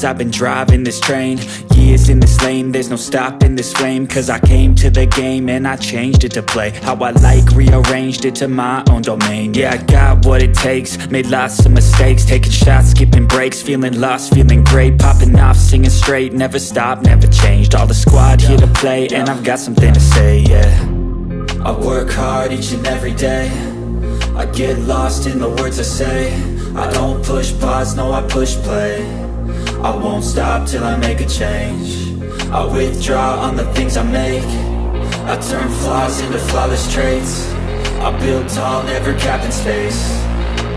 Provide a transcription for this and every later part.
years I've been driving this train, years in this lane, there's no stopping this flame. Cause I came to the game and I changed it to play how I like, rearranged it to my own domain. Yeah, I got what it takes, made lots of mistakes, taking shots, skipping breaks, feeling lost, feeling great, popping off, singing straight, never stopped, never changed. All the squad here to play and I've got something to say, yeah. I work hard each and every day, I get lost in the words I say. I don't push pause, no I push play. I won't stop till I make a change. I withdraw on the things I make. I turn flaws into flawless traits. I build tall, never capped in space.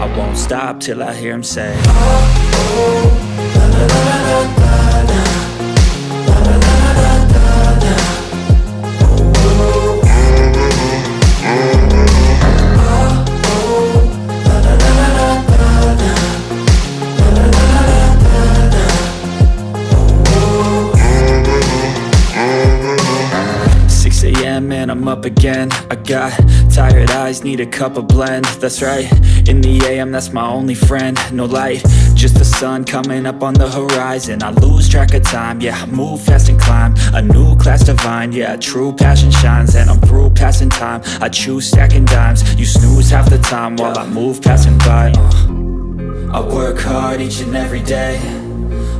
I won't stop till I hear him say, oh, oh, la la la la la la, la la la la la la, oh, oh, and I'm up again. I got tired eyes, need a cup of blend. That's right, in the AM, that's my only friend. No light, just the sun coming up on the horizon. I lose track of time, yeah, I move fast and climb a new class divine, yeah, true passion shines. And I'm through passing time, I choose stacking dimes. You snooze half the time while I move passing by. I work hard each and every day,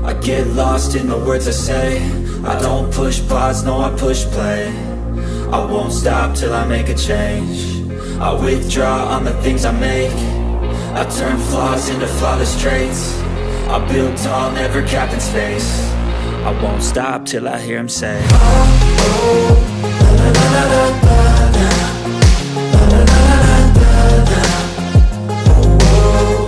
I get lost in the words I say. I don't push pause, no I push play. I won't stop till I make a change. I withdraw on the things I make. I turn flaws into flawless traits. I build tall, never capped in space. I won't stop till I hear him say, oh, oh, la la la la la la, la la la la la la, oh, oh,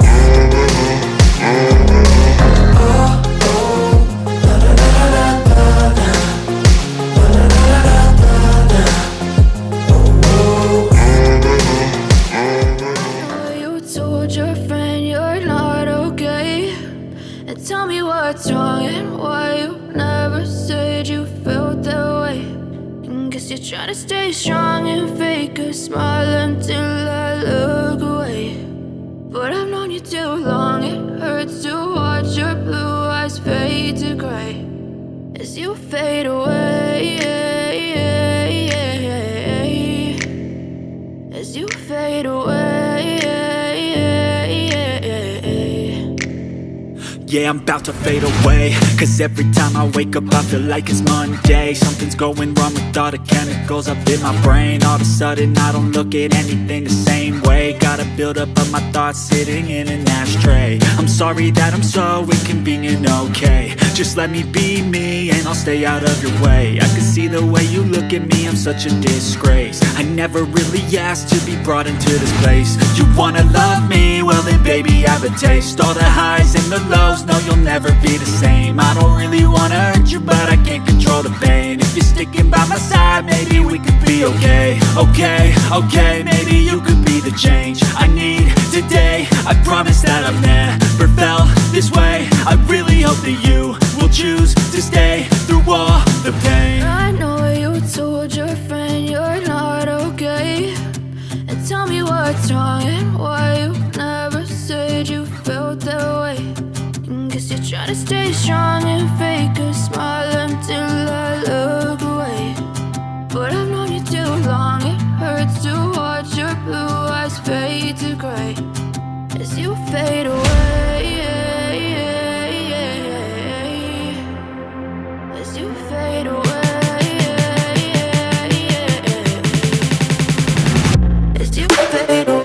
what's wrong and why you never said you felt that way. And guess you're trying to stay strong and fake a smile until I look away. But I've known you too long, it hurts to watch your blue eyes fade to gray as you fade away, as you fade away. Yeah, I'm about to fade away, cause every time I wake up I feel like it's Monday. Something's going wrong with all the chemicals up in my brain. All of a sudden I don't look at anything the same way. Got a buildup of my thoughts sitting in an ashtray. I'm sorry that I'm so inconvenient, okay. Just let me be me and I'll stay out of your way. I can see the way you look at me, I'm such a disgrace. I never really asked to be brought into this place. You wanna love me? Well then baby I have a taste. All the highs and the lows, no you'll never be the same. I don't really wanna hurt you but I can't control the pain. If you're sticking by my side maybe we could be okay. Okay, maybe you could be the change I need today. I promise that I've never felt this way. I really hope that you will choose to stay through all the pain. I know you told your friend you're not okay, and tell me what's wrong and why you never said you felt that way. And guess you're trying to stay strong and fake a smile until I look away. But I've known you too long, it hurts to watch your blue eyes fade to gray as you fade away, as you fade away, as you fade away.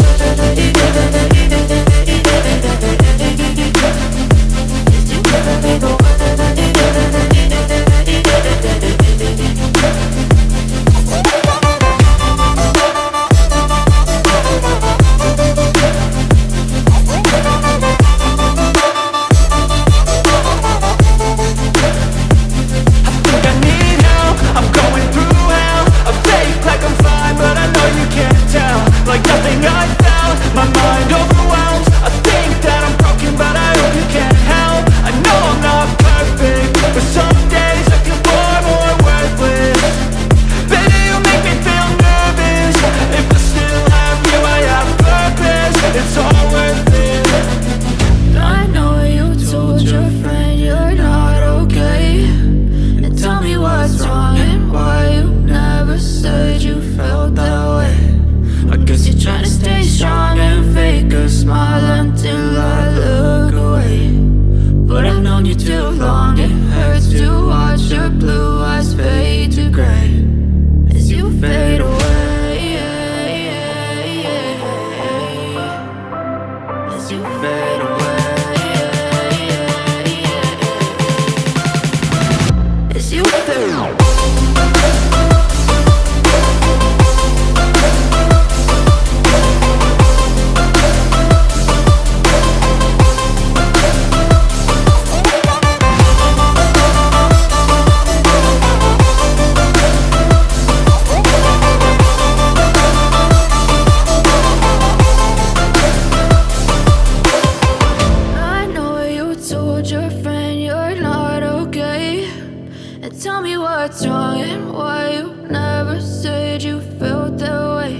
what's wrong and why you never said you felt that way.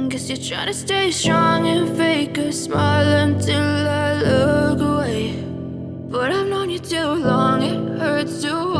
Guess you're trying to stay strong and fake a smile until I look away. But I've known you too long, it hurts to